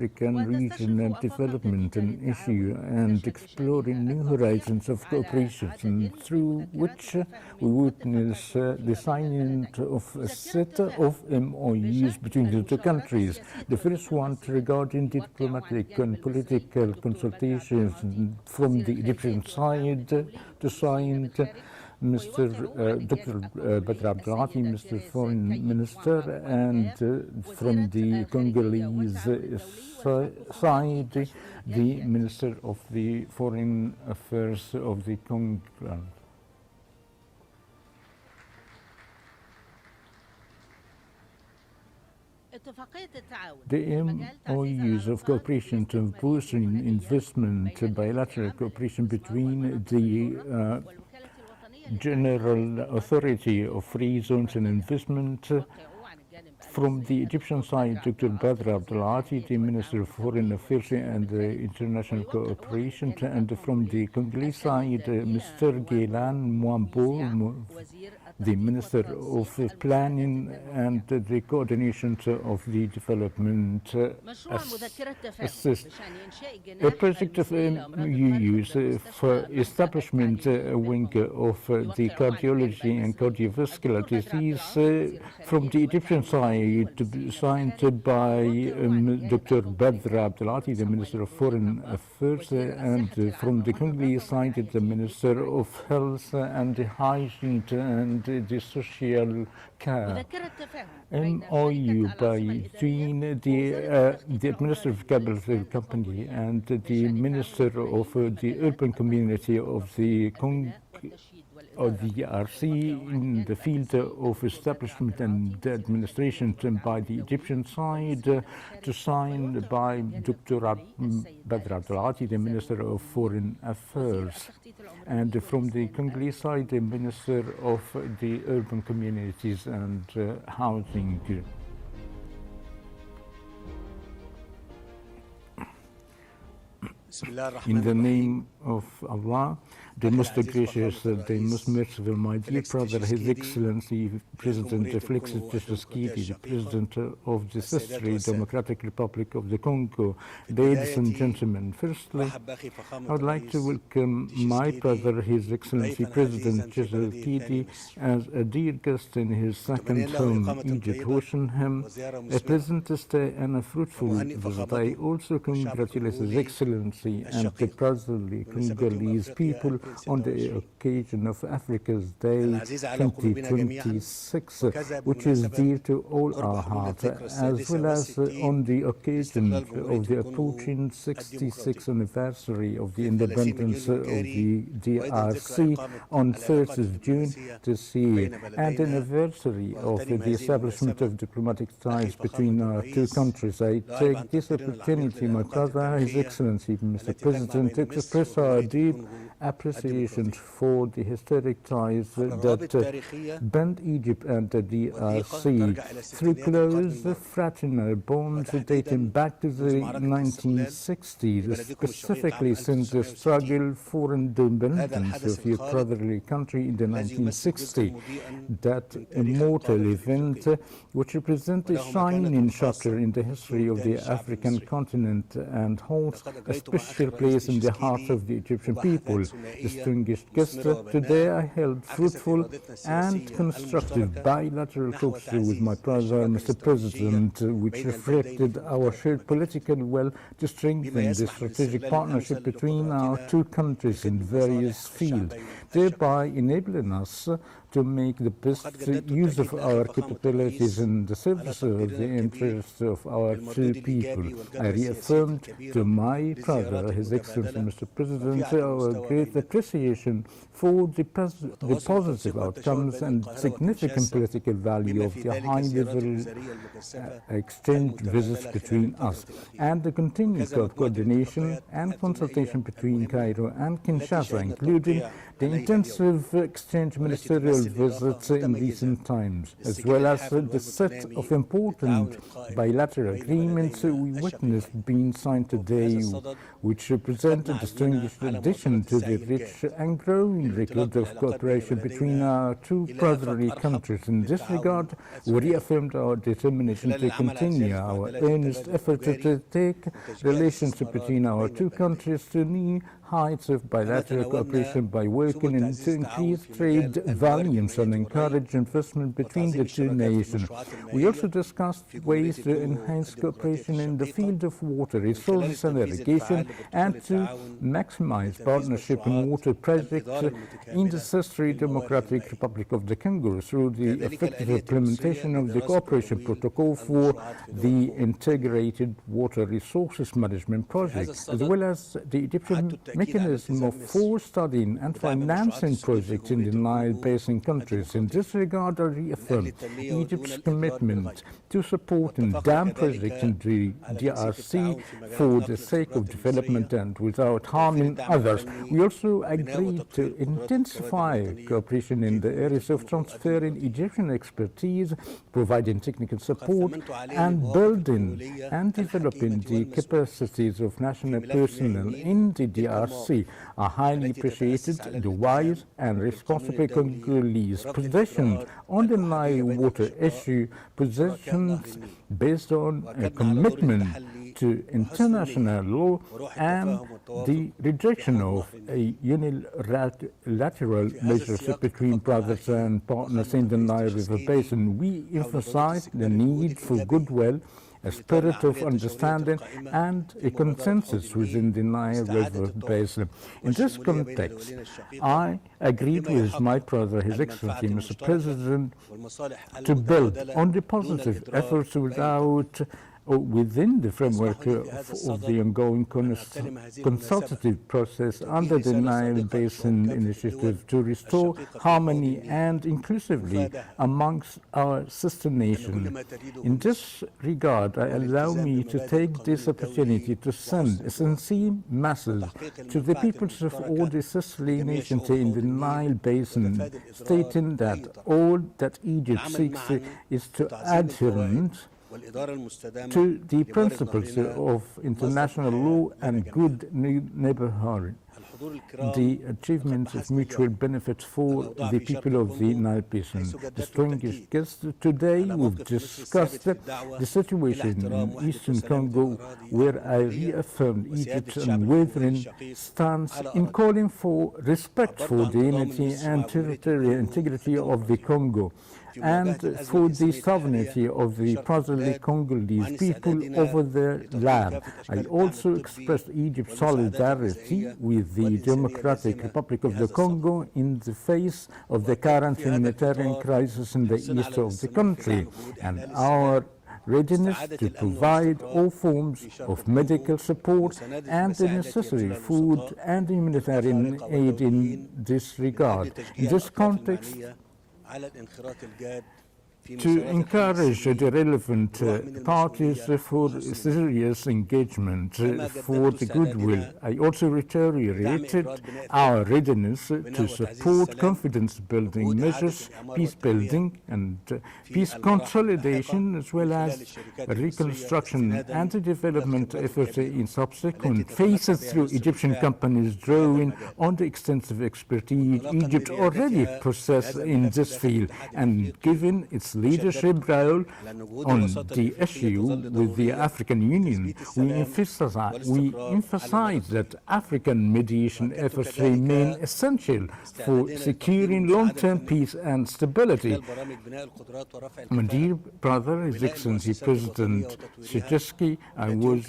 African region and development an issue and exploring new horizons of cooperation through which we witness the signing of a set of MOUs between the two countries. The first one regarding diplomatic and political consultations from the Egyptian side to sign Mr. Dr. Badr Abdelati, Mr. Foreign Minister, and from the Congolese side, the Minister of the Foreign Affairs of the Congo. The MOUs of cooperation to boosting investment, bilateral cooperation between the General Authority of Free Zones and Investment. From the Egyptian side, Dr. Badr Abdelati, the Minister of Foreign Affairs and International Cooperation, and from the Congolese side, Mr. Gailan Mwambo, the Minister of Planning and the Coordination of the Development Assist. A project of MOUs for establishment wing of the cardiology and cardiovascular disease from the Egyptian side, signed by Dr. Badr Abdelati, the Minister of Foreign Affairs, and from the Congolese side, the Minister of Health and Hygiene and the Social Care. MOU between the administrative capital company and the Minister of the Urban Community of the DRC in the field of establishment and administration by the Egyptian side, to sign by Dr. Badr Abdelati, the Minister of Foreign Affairs, and from the Congolese side, the Minister of the Urban Communities and Housing. In the name of Allah, the most gracious, the most merciful, my dear brother, His Excellency President Felix Tshisekedi, the President of the Sister Democratic Republic of the Congo. Ladies and gentlemen, firstly, I would like to welcome my brother, His Excellency President Tshisekedi, as a dear guest in his second home, Egypt, wishing him a pleasant stay and a fruitful visit. I also congratulate His Excellency and the brotherly Congolese people on the occasion of Africa's Day 2026, which is dear to all our hearts, as well as on the occasion of the approaching 66th anniversary of the independence of the DRC on 3rd of June this year, and the anniversary of the establishment of diplomatic ties between our two countries. I take this opportunity, my brother, His Excellency, Mr. President, to express our deep appreciation for the historic ties that band Egypt and the DRC through close fraternal bonds dating back to the 1960s, specifically since the struggle for independence of your brotherly country in the 1960s. That immortal event, which represents a shining chapter in the history of the African continent and holds a special place in the hearts of the Egyptian people. Distinguished guests, today I held fruitful and constructive bilateral talks with my brother, Mr. President, which reflected our shared political will to strengthen the strategic partnership between our two countries in various fields, thereby enabling us to make the best use of our capabilities in the service of the interests of our two people. I reaffirmed to my brother, His Excellency Mr. President, our great appreciation for the positive outcomes and significant political value of the high-level exchange visits between us, and the continued coordination and consultation between Cairo and Kinshasa, including the intensive exchange ministerial official visits in recent times, as well as the set of important bilateral agreements we witnessed being signed today, which represent a distinguished addition to the rich and growing record of cooperation between our two brotherly countries. In this regard, we reaffirmed our determination to continue our earnest effort to take relationship between our two countries to new heights of bilateral cooperation by working to increase trade volumes and encourage investment between the two nations. We also discussed ways to enhance cooperation in the field of water resources and irrigation and to maximize partnership in water projects in the sister Democratic Republic of the Congo through the effective implementation of the cooperation protocol for the integrated water resources management project, as well as the Egyptian mechanism for studying and financing projects in the Nile Basin countries. In this regard, I reaffirm Egypt's commitment to supporting dam projects in the DRC for the sake of development and without harming others. We also agreed to intensify cooperation in the areas of transferring Egyptian expertise, providing technical support, and building and developing the capacities of national personnel in the DRC. I highly appreciated the wise and responsible Congolese position on the Nile water issue, positions based on a commitment to international law and the rejection of a unilateral relationship between brothers and partners in the Nile River Basin. We emphasized the need for goodwill, a spirit of understanding, and a consensus within the Nile River Basin. In this context, I agreed with my brother, His Excellency, Mr. President, to build on the positive efforts within the framework of the ongoing consultative process under the Nile Basin Initiative to restore harmony and inclusivity amongst our sister nations. In this regard, allow me to take this opportunity to send a sincere message to the peoples of all the sister nations in the Nile Basin, stating that all that Egypt seeks is to adhere to the principles of international law and good neighborhood, the achievements of mutual benefit for the people of the Nile Basin. Distinguished guests, today we've discussed the situation in Eastern Congo, where I reaffirmed Egypt's unwavering stance in calling for respect for the unity and territorial integrity of the Congo, and for the sovereignty of the brotherly Congolese people over their land. I also expressed Egypt's solidarity with the Democratic Republic of the Congo in the face of the current humanitarian crisis in the east of the country, and our readiness to provide all forms of medical support and the necessary food and humanitarian aid in this regard. In this context, to encourage the relevant parties for serious engagement for the goodwill. I also reiterated our readiness to support confidence-building measures, peace-building and peace consolidation, as well as reconstruction and the development efforts in subsequent phases through Egyptian companies drawing on the extensive expertise Egypt already possesses in this field, and given its leadership role on the issue with the African Union, we emphasize that African mediation efforts remain essential for securing long-term peace and stability. My dear brother, His Excellency President Tshisekedi, I was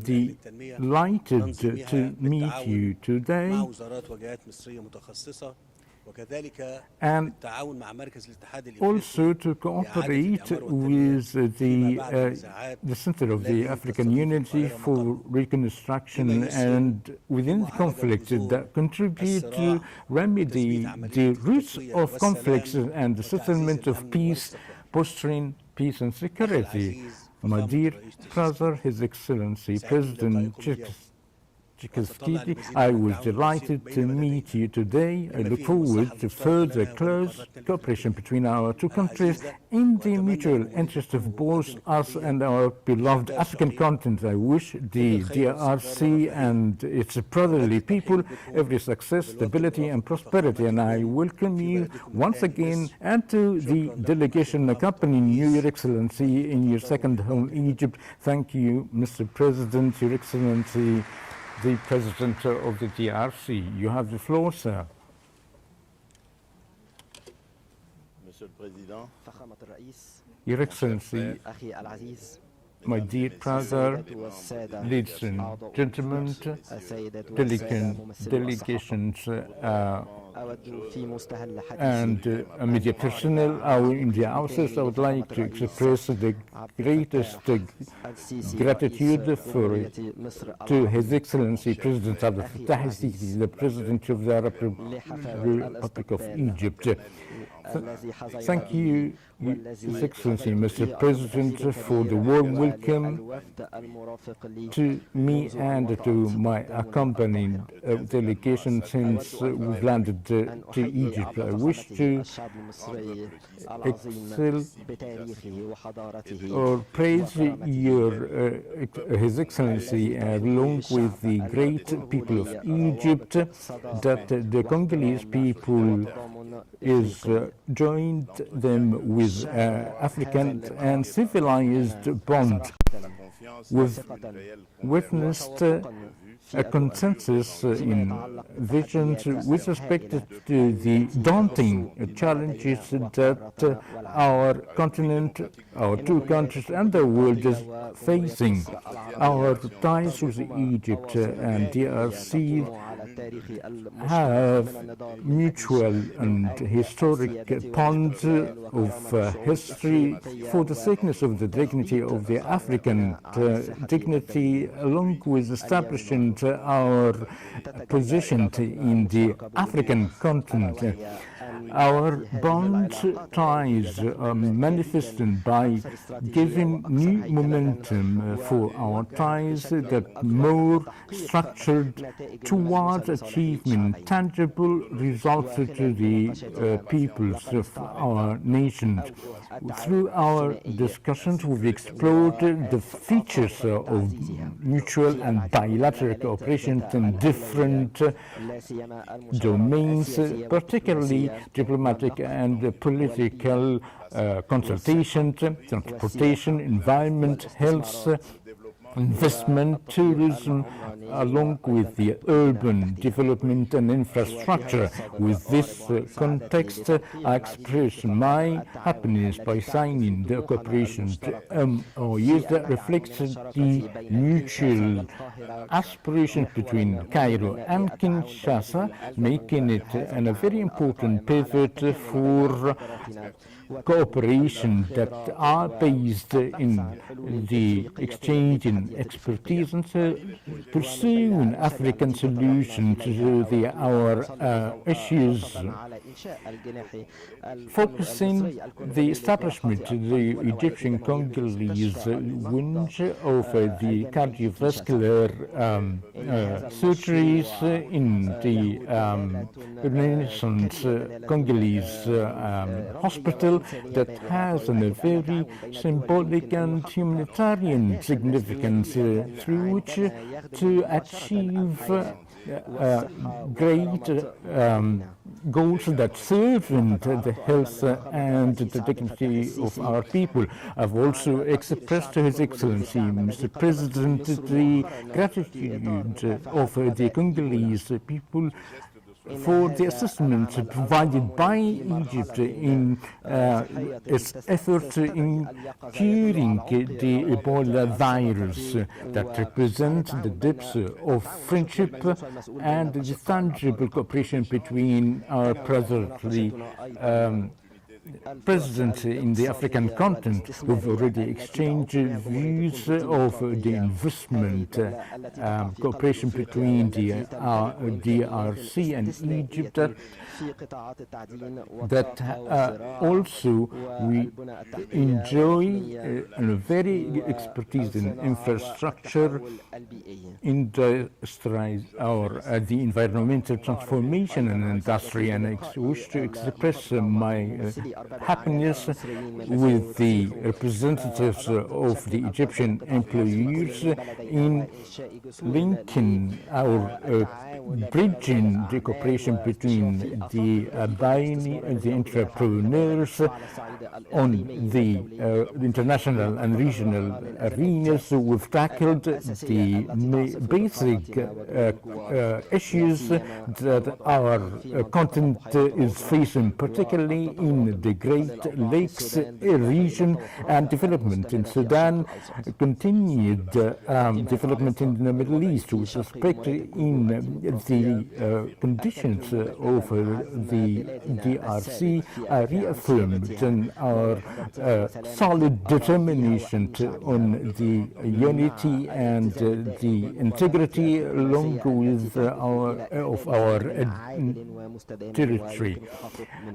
delighted to meet you today, and also to cooperate with the Center of the African Unity for Reconstruction and within the conflict that contribute to remedy the roots of conflicts and the settlement of peace, fostering peace and security. My dear brother, His Excellency President Tshisekedi. I was delighted to meet you today. I look forward to further close cooperation between our two countries in the mutual interest of both us and our beloved African continent. I wish the DRC and its brotherly people every success, stability, and prosperity. And I welcome you once again and to the delegation accompanying you, Your Excellency, in your second home, Egypt. Thank you, Mr. President, Your Excellency, the President of the DRC. You have the floor, sir. Your Excellency, my dear brother, ladies and gentlemen, delegations and media personnel, our India officers, I would like to express the greatest gratitude to His Excellency President El-Sisi, the President of the Republic of Egypt. Thank you, His Excellency, Mr. President, for the warm welcome to me and to my accompanying delegation since we've landed to Egypt. I wish to excel or praise His Excellency along with the great people of Egypt that the Congolese people is joined them with African and civilized bond. We've witnessed a consensus in visions with respect to the daunting challenges that our continent, our two countries, and the world is facing. Our ties with Egypt and DRC have mutual and historic bonds of history for the thickness of the dignity of the African dignity, along with establishing our position in the African continent. Our bond ties are manifested by giving new momentum for our ties that more structured towards achieving tangible results to the peoples of our nation. Through our discussions, we've explored the features of mutual and bilateral cooperation in different domains, particularly diplomatic and political consultation, transportation, environment, health, investment, tourism, along with the urban development and infrastructure. With this context, I express my happiness by signing the cooperation MOUs that reflects the mutual aspirations between Cairo and Kinshasa, making it a very important pivot for cooperation that are based in the exchange in expertise and pursuing African solutions to our issues, focusing the establishment of the Egyptian Congolese wing of the cardiovascular surgeries in the Renaissance Congolese hospital that has a very symbolic and humanitarian significance through which to achieve great goals that serve the health and the dignity of our people. I've also expressed to His Excellency, Mr. President, the gratitude of the Congolese people for the assistance provided by Egypt in its effort in curing the Ebola virus that represents the depths of friendship and the tangible cooperation between our brotherly presidents in the African continent who've already exchanged views of the investment cooperation between the DRC and Egypt that also we enjoy a very expertise in infrastructure, the environmental transformation and industry, and I wish to express my happiness with the representatives of the Egyptian employees in linking our bridging the cooperation between the entrepreneurs on the international and regional arenas. We've tackled the basic issues that our continent is facing, particularly in the Great Lakes region, and development in Sudan, continued development in the Middle East with respect in the conditions of the DRC reaffirmed our solid determination on the unity and the integrity along with our territory,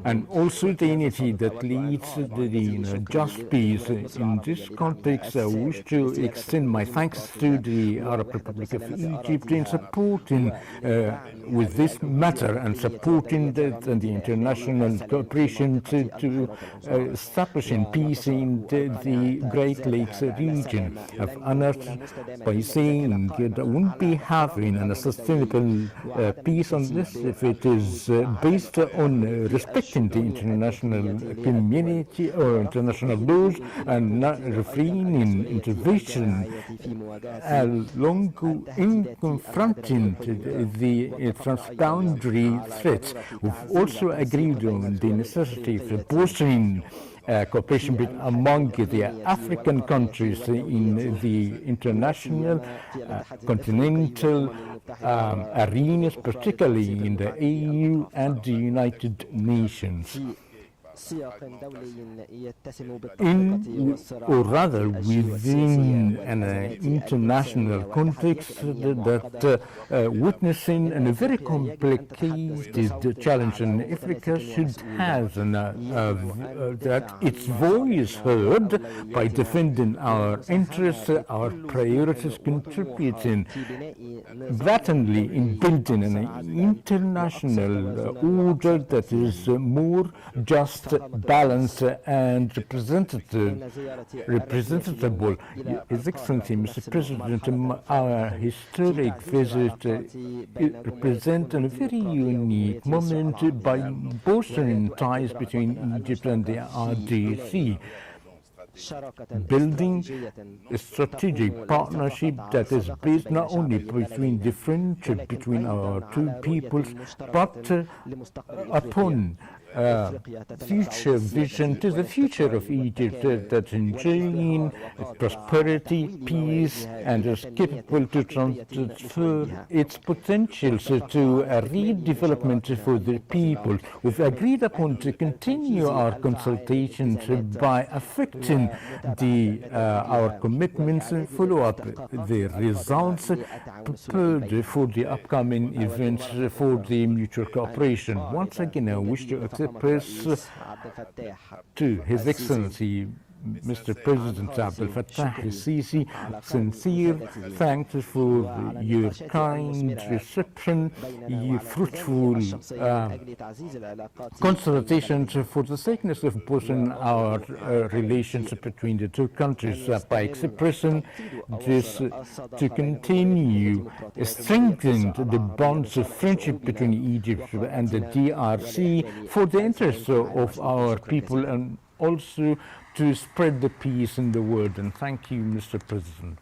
and also the unity that leads to the just peace. In this context, I wish to extend my thanks to the Arab Republic of Egypt in supporting with this matter and supporting the international cooperation to establishing peace in the Great Lakes region. I've honored by saying that we won't be having a sustainable peace on this if it is based on respecting the international community or international laws and not refraining intervention along in confronting the transboundary threats. We've also agreed on the necessity for bolstering cooperation among the African countries in the international continental arenas, particularly in the AU and the United Nations. In, or rather within an international context that witnessing a very complicated challenge, and Africa should have that its voice heard by defending our interests, our priorities, contributing blatantly in building an international order that is more just, balanced and representable. His Excellency, Mr. President, our historic visit represents a very unique moment by bolstering ties between Egypt and the RDC, building a strategic partnership that is based not only between the friendship between our two peoples, but upon future vision to the future of Egypt that's enjoying prosperity, peace, and is capable to transfer its potentials to a redevelopment for the people. We've agreed upon to continue our consultations by affecting our commitments and follow up the results prepared for the upcoming events for the mutual cooperation. Once again, I wish to express to His Excellency Mr. President Abdel Fattah el-Sisi sincere thanks for your kind reception, your fruitful consultations for the sake of boosting our relations between the two countries by expressing this to continue strengthening the bonds of friendship between Egypt and the DRC for the interests of our people and also to spread the peace in the world. And thank you, Mr. President.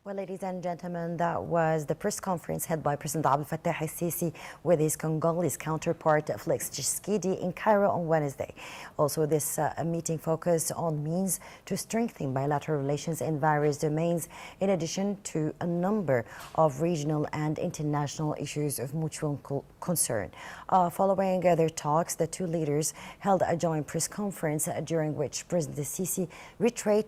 Well, ladies and gentlemen, that was the press conference held by President el-Sisi with his Congolese counterpart Felix Tshisekedi in Cairo on Wednesday. Also, this meeting focused on means to strengthen bilateral relations in various domains, in addition to a number of regional and international issues of mutual concern. Following their talks, the two leaders held a joint press conference during which President el-Sisi reiterated